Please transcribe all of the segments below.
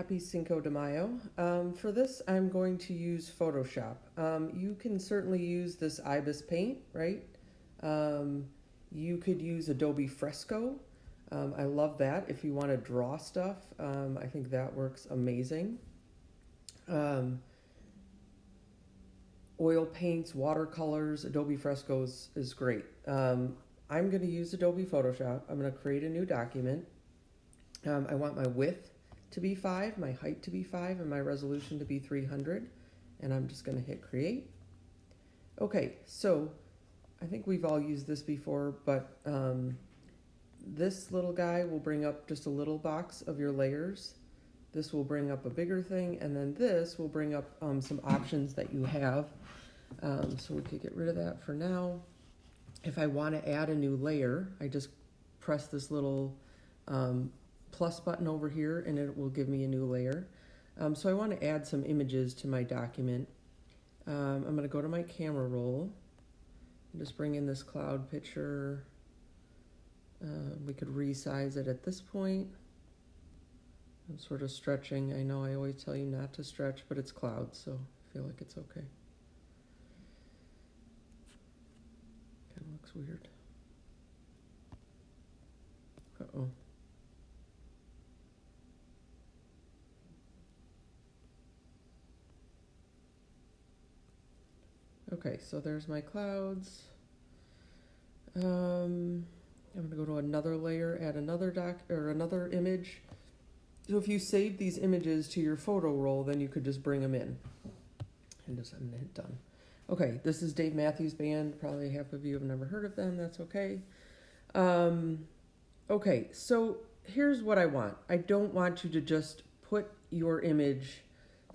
Happy Cinco de Mayo. For this, I'm going to use Photoshop. You can certainly use this Ibis paint, right? Um, you could use Adobe Fresco. I love that if you want to draw stuff. I think that works amazing. Um, Oil paints, watercolors, Adobe Frescoes is great. I'm going to use Adobe Photoshop. I'm going to create a new document. I want my width to be 5, my height to be 5, and my resolution to be 300. And I'm just going to hit create. Okay, so I think we've all used this before, but this little guy will bring up just a little box of your layers. This will bring up a bigger thing, and then this will bring up some options that you have. So we could get rid of that for now. If I want to add a new layer, I just press this little plus button over here and it will give me a new layer. So I want to add some images to my document. I'm going to go to my camera roll and just bring in this cloud picture. We could resize it at this point. I'm sort of stretching. I know I always tell you not to stretch, but it's clouds, so I feel like it's okay. Kind of looks weird. Uh-oh. Okay, so there's my clouds. I'm going to go to another layer, add another image. So if you save these images to your photo roll, then you could just bring them in. And I'm going to hit done. Okay, this is Dave Matthews Band. Probably half of you have never heard of them. That's okay. Okay, so here's what I want. I don't want you to just put your image,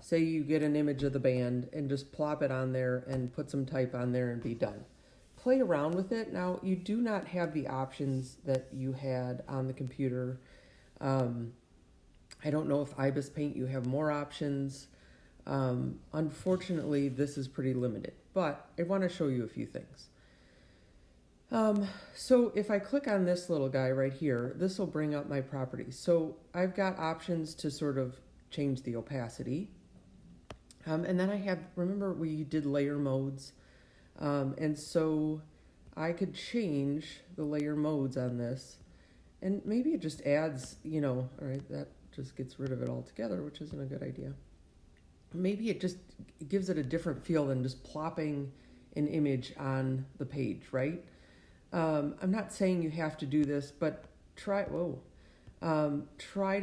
say you get an image of the band, and just plop it on there and put some type on there and be done. Play around with it. Now, you do not have the options that you had on the computer. I don't know if Ibis Paint, you have more options. Unfortunately, this is pretty limited, but I want to show you a few things. So if I click on this little guy right here, this will bring up my properties. So I've got options to sort of change the opacity. And then I have, remember we did layer modes. And so I could change the layer modes on this. And maybe it just adds, all right, that just gets rid of it altogether, which isn't a good idea. Maybe it just gives it a different feel than just plopping an image on the page, right? I'm not saying you have to do this, but try to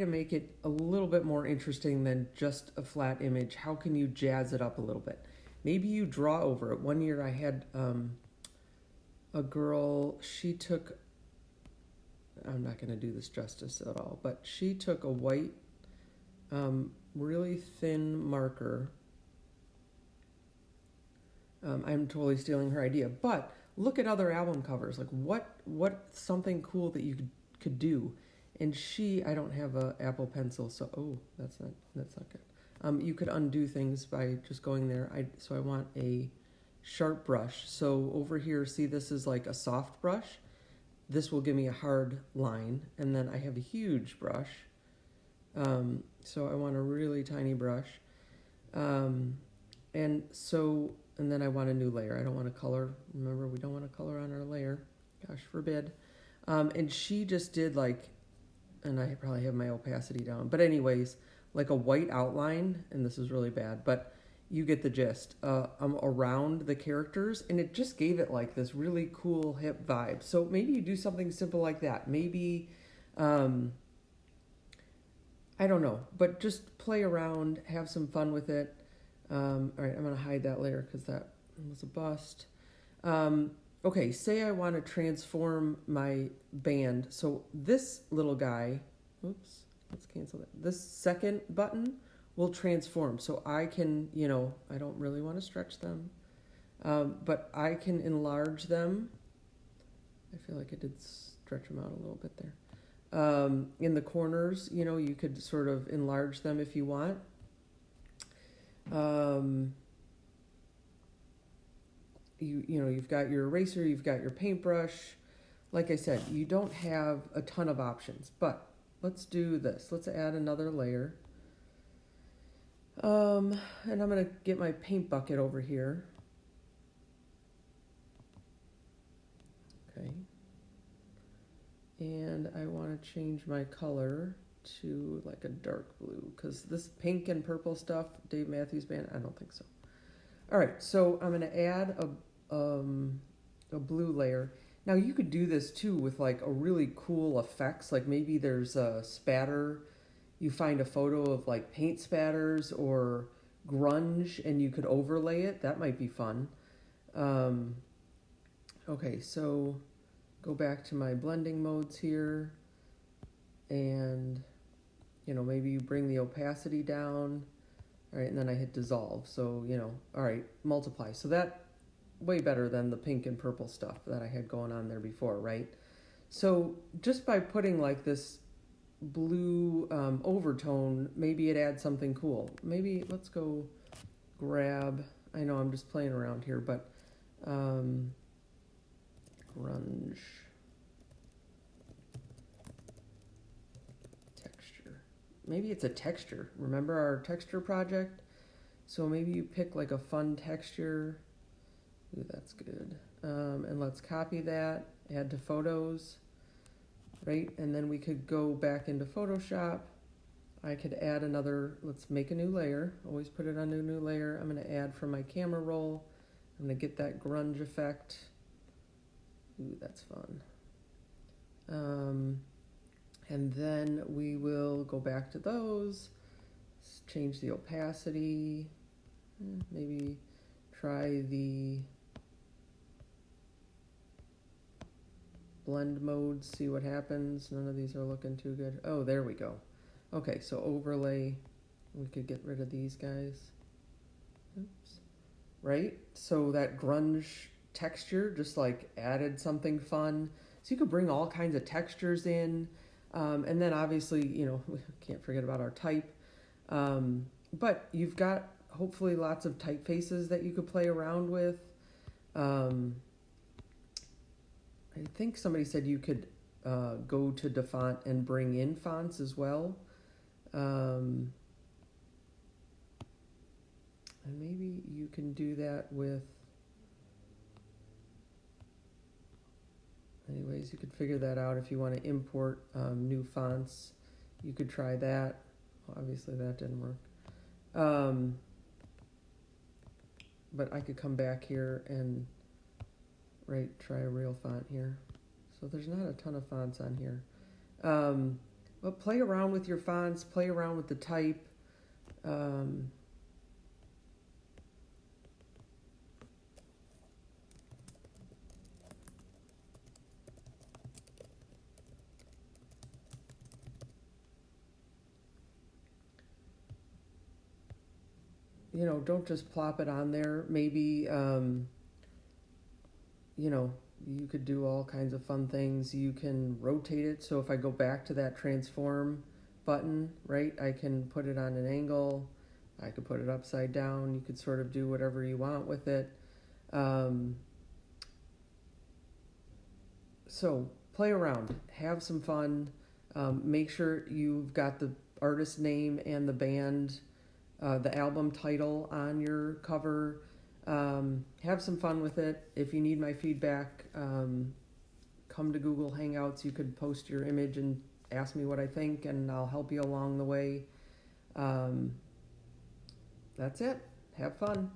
make it a little bit more interesting than just a flat image. How can you jazz it up a little bit? Maybe you draw over it. One year I had a girl, I'm not going to do this justice at all, but she took a white, really thin marker. I'm totally stealing her idea, but look at other album covers. Like what something cool that you could do. And I don't have a Apple Pencil, so that's not good. You could undo things by just going there. So I want a sharp brush. So over here, see, this is like a soft brush. This will give me a hard line, and then I have a huge brush. So I want a really tiny brush. And then I want a new layer. I don't want to color. Remember, we don't want to color on our layer. Gosh forbid. And she just did and I probably have my opacity down. But anyways, like a white outline, and this is really bad, but you get the gist. Around the characters, and it just gave it like this really cool hip vibe. So maybe you do something simple like that. Maybe, I don't know, but just play around, have some fun with it. All right, I'm going to hide that layer because that was a bust. Okay, say I want to transform my band. So this little guy, let's cancel that. This second button will transform. So I can, I don't really want to stretch them, but I can enlarge them. I feel like I did stretch them out a little bit there. In the corners, you could sort of enlarge them if you want. You've got your eraser, you've got your paintbrush. Like I said, you don't have a ton of options, but let's do this. Let's add another layer. And I'm going to get my paint bucket over here. Okay. And I want to change my color to like a dark blue, because this pink and purple stuff, Dave Matthews Band, I don't think so. All right, so I'm going to add a blue layer. Now you could do this too with like a really cool effects, like maybe there's a spatter, you find a photo of like paint spatters or grunge and you could overlay it. That might be fun. Okay, so go back to my blending modes here, and maybe you bring the opacity down. All right, and then I hit dissolve. So, all right, multiply. So that way better than the pink and purple stuff that I had going on there before, right? So just by putting like this blue overtone, maybe it adds something cool. Maybe let's go grab, I know I'm just playing around here, but grunge texture. Maybe it's a texture. Remember our texture project? So maybe you pick like a fun texture. Ooh, that's good. And let's copy that, add to photos, right? And then we could go back into Photoshop. I could add another, let's make a new layer. Always put it on a new layer. I'm going to add from my camera roll. I'm going to get that grunge effect. Ooh, that's fun. And then we will go back to those, change the opacity, maybe try the blend mode, see what happens. None of these are looking too good. Oh, there we go. Okay, so overlay, we could get rid of these guys. Oops. Right? So that grunge texture just like added something fun. So you could bring all kinds of textures in. And then obviously, we can't forget about our type. But you've got hopefully lots of typefaces that you could play around with. I think somebody said you could go to DaFont and bring in fonts as well. And maybe you can do that with... Anyways, you could figure that out if you want to import new fonts. You could try that. Well, obviously that didn't work. But I could come back here and try a real font here. So there's not a ton of fonts on here. But play around with your fonts, play around with the type. Don't just plop it on there. Maybe, you could do all kinds of fun things. You can rotate it. So if I go back to that transform button, right, I can put it on an angle. I could put it upside down. You could sort of do whatever you want with it. So play around, have some fun. Make sure you've got the artist name and the band, the album title on your cover. Have some fun with it. If you need my feedback, come to Google Hangouts. You could post your image and ask me what I think, and I'll help you along the way. That's it. Have fun.